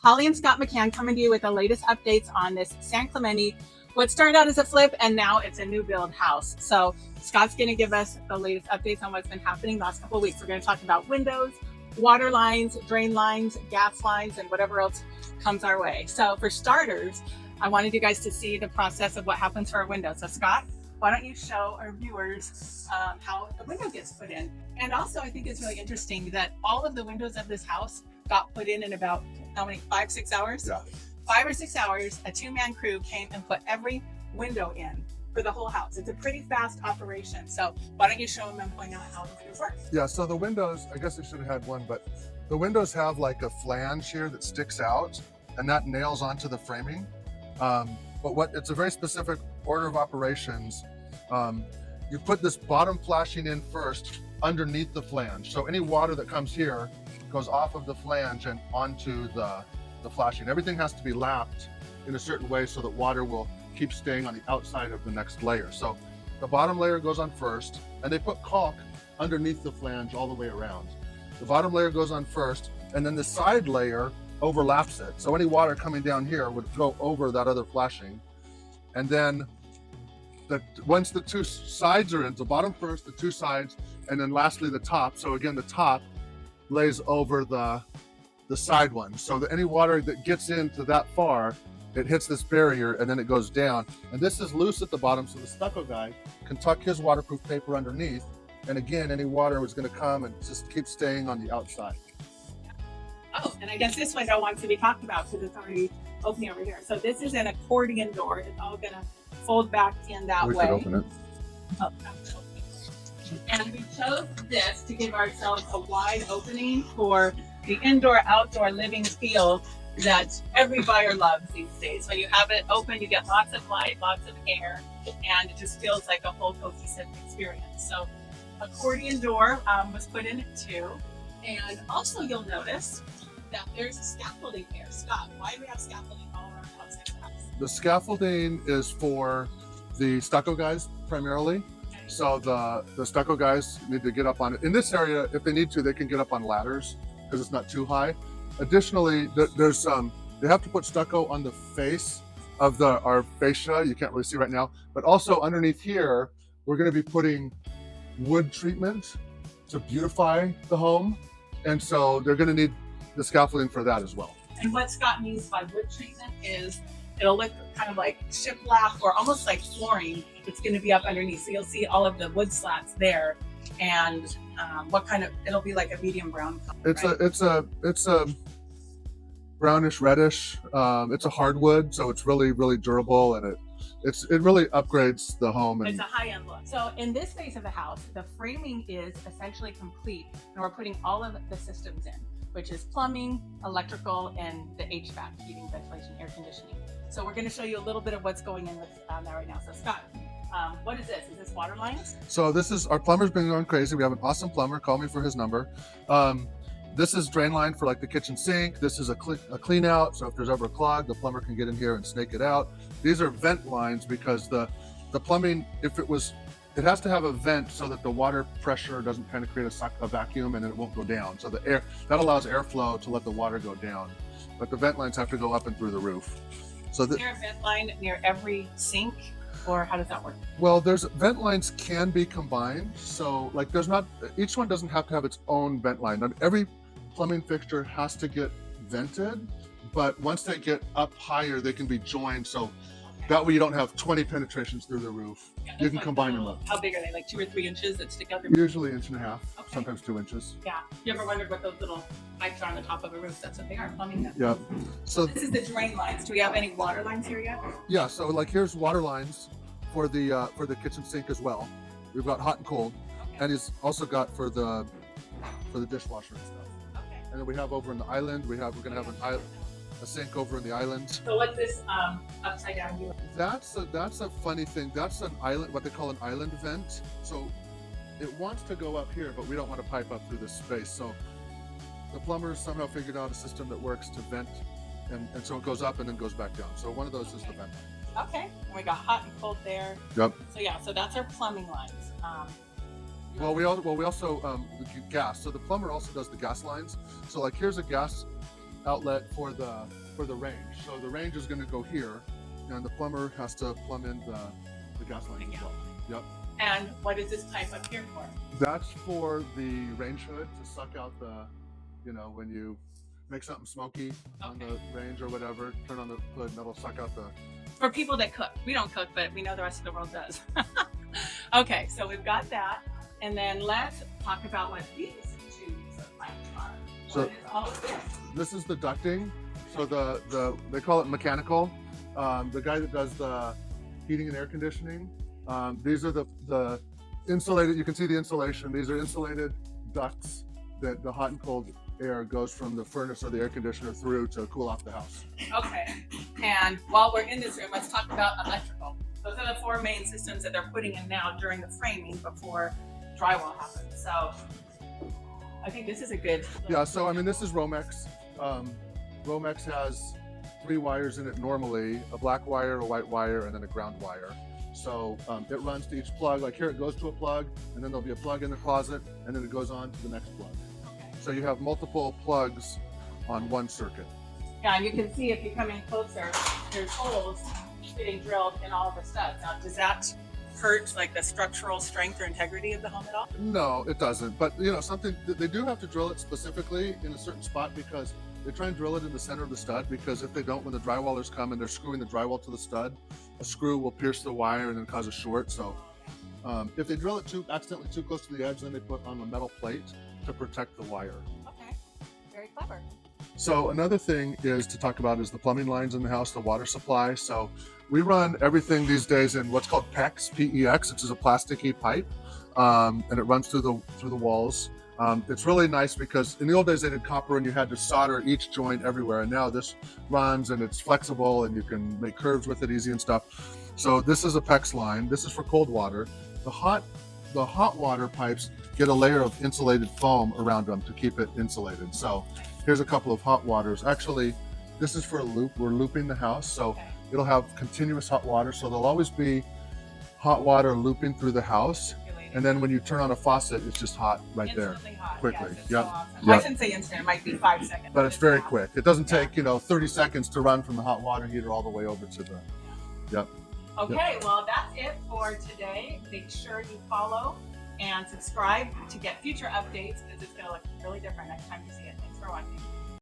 Holly and Scott McKhann coming to you with the latest updates on this San Clemente, what started out as a flip and now it's a new build house. So Scott's going to give us the latest updates on what's been happening the last couple of weeks. We're going to talk about windows, water lines, drain lines, gas lines, and whatever else comes our way. So for starters, I wanted you guys to see the process of what happens for our windows. So Scott, why don't you show our viewers how the window gets put in? And also, I think it's really interesting that all of the windows of this house got put in about, how many, 5-6 hours? Yeah. 5 or 6 hours, a 2-man crew came and put every window in for the whole house. It's a pretty fast operation. So why don't you show them and point out how the windows work? Yeah, so the windows, I guess I should have had one, but the windows have like a flange here that sticks out and that nails onto the framing. But it's a very specific order of operations. You put this bottom flashing in first underneath the flange. So any water that comes here goes off of the flange and onto the flashing. Everything has to be lapped in a certain way so that water will keep staying on the outside of the next layer. So the bottom layer goes on first, and they put caulk underneath the flange all the way around. The bottom layer goes on first, and then the side layer overlaps it. So any water coming down here would go over that other flashing. And then once the two sides are in, the bottom first, the two sides, and then lastly the top. So again, the top lays over the side one. So that any water that gets into that far, it hits this barrier and then it goes down. And this is loose at the bottom, so the stucco guy can tuck his waterproof paper underneath. And again, any water is going to come and just keep staying on the outside. Oh, and I guess this window wants to be talked about because it's already opening over here. So this is an accordion door. It's all going to fold back in that way. We could open it. Oh, and we chose this to give ourselves a wide opening for the indoor-outdoor living feel that every buyer loves these days. When you have it open, you get lots of light, lots of air, and it just feels like a whole cohesive experience. So accordion door was put in it too. And also you'll notice that there's scaffolding here. Scott, why do we have scaffolding all around outside the house? The scaffolding is for the stucco guys primarily. Okay. So the stucco guys need to get up on it. In this area, if they need to, they can get up on ladders because it's not too high. Additionally, they have to put stucco on the face of our fascia. You can't really see right now, but also underneath here, we're going to be putting wood treatment to beautify the home. And so they're going to need the scaffolding for that as well. And what Scott means by wood treatment is it'll look kind of like shiplap or almost like flooring. It's going to be up underneath. So you'll see all of the wood slats there. And it'll be like a medium brown color. It's a brownish reddish. It's a hardwood, so it's really, really durable, and it really upgrades the home. And it's a high-end look. So in this phase of the house, the framing is essentially complete, and we're putting all of the systems in, which is plumbing, electrical, and the HVAC, heating, ventilation, air conditioning. So we're going to show you a little bit of what's going in with that right now. So Scott, what is this? Is this water lines? So this is, our plumber's been going crazy. We have an awesome plumber. Call me for his number. This is drain line for like the kitchen sink. This is a clean out. So if there's ever a clog, the plumber can get in here and snake it out. These are vent lines because the plumbing, it has to have a vent so that the water pressure doesn't kind of create a vacuum and it won't go down. So that allows airflow to let the water go down. But the vent lines have to go up and through the roof. So is there a vent line near every sink? Or how does that work? Well, vent lines can be combined. So like each one doesn't have to have its own vent line. Every plumbing fixture has to get vented, but once they get up higher, they can be joined. So that way you don't have 20 penetrations through the roof. Yeah, you can combine them up. How big are they? Like 2 or 3 inches that stick out? Usually 1.5 inches, okay. Sometimes 2 inches. Yeah. You ever wondered what those little pipes are on the top of a roof? That's what they are, plumbing. Yeah. So this is the drain lines. Do we have any water lines here yet? Yeah. So like here's water lines for the kitchen sink as well. We've got hot and cold, okay. And he's also got for the dishwasher and stuff. Okay. And then we have over in the island, we're gonna have a sink over in the island. So what's this upside down view? That's a funny thing. That's an island, what they call an island vent. So it wants to go up here, but we don't want to pipe up through this space. So the plumbers somehow figured out a system that works to vent, and so it goes up and then goes back down. So one of those is the vent. Okay, and we got hot and cold there. Yep. So yeah, so that's our plumbing lines. Well, we also gas. So the plumber also does the gas lines. So like here's a gas outlet for the range. So the range is going to go here, and the plumber has to plumb in the gas line as well. Yep. And what is this pipe up here for? That's for the range hood to suck out the, when you make something smoky on the range or whatever, turn on the hood and that'll suck out the... For people that cook. We don't cook, but we know the rest of the world does. Okay, so we've got that. And then let's talk about what these two pipes are. So what is all of this? This is the ducting. So they call it mechanical. The guy that does the heating and air conditioning, these are the insulated, you can see the insulation. These are insulated ducts that the hot and cold air goes from the furnace or the air conditioner through to cool off the house. Okay, and while we're in this room, let's talk about electrical. Those are the 4 main systems that they're putting in now during the framing before drywall happens. So I think this is a good... Yeah, so I mean, this is Romex. Romex has 3 wires in it normally, a black wire, a white wire, and then a ground wire. So it runs to each plug. Like here, it goes to a plug, and then there'll be a plug in the closet, and then it goes on to the next plug. Okay. So you have multiple plugs on one circuit. Yeah, and you can see if you come in closer, there's holes getting drilled in all of the studs. Now, does that hurt like the structural strength or integrity of the home at all? No, it doesn't. But something they do have to drill it specifically in a certain spot because they try and drill it in the center of the stud, because if they don't, when the drywallers come and they're screwing the drywall to the stud, a screw will pierce the wire and then cause a short. So if they drill it accidentally too close to the edge, then they put on a metal plate to protect the wire. Okay, very clever. So another thing is to talk about is the plumbing lines in the house, the water supply. So we run everything these days in what's called PEX, P-E-X, which is a plasticky pipe, and it runs through the walls. It's really nice because in the old days they did copper and you had to solder each joint everywhere, and now this runs and it's flexible and you can make curves with it easy and stuff. So this is a PEX line. This is for cold water. The hot water pipes get a layer of insulated foam around them to keep it insulated. So here's a couple of hot waters. Actually, this is for a loop. We're looping the house, so it'll have continuous hot water. So there'll always be hot water looping through the house. And then when you turn on a faucet, it's just hot right there, hot. quickly. Yes, Yep. so awesome. Yep. I shouldn't say instant, it might be 5 seconds. But it's very fast. quick. It doesn't take, 30 seconds to run from the hot water heater all the way over to the, yep. Okay, well, that's it for today. Make sure you follow and subscribe to get future updates, because it's going to look really different next time you see it. Thanks for watching.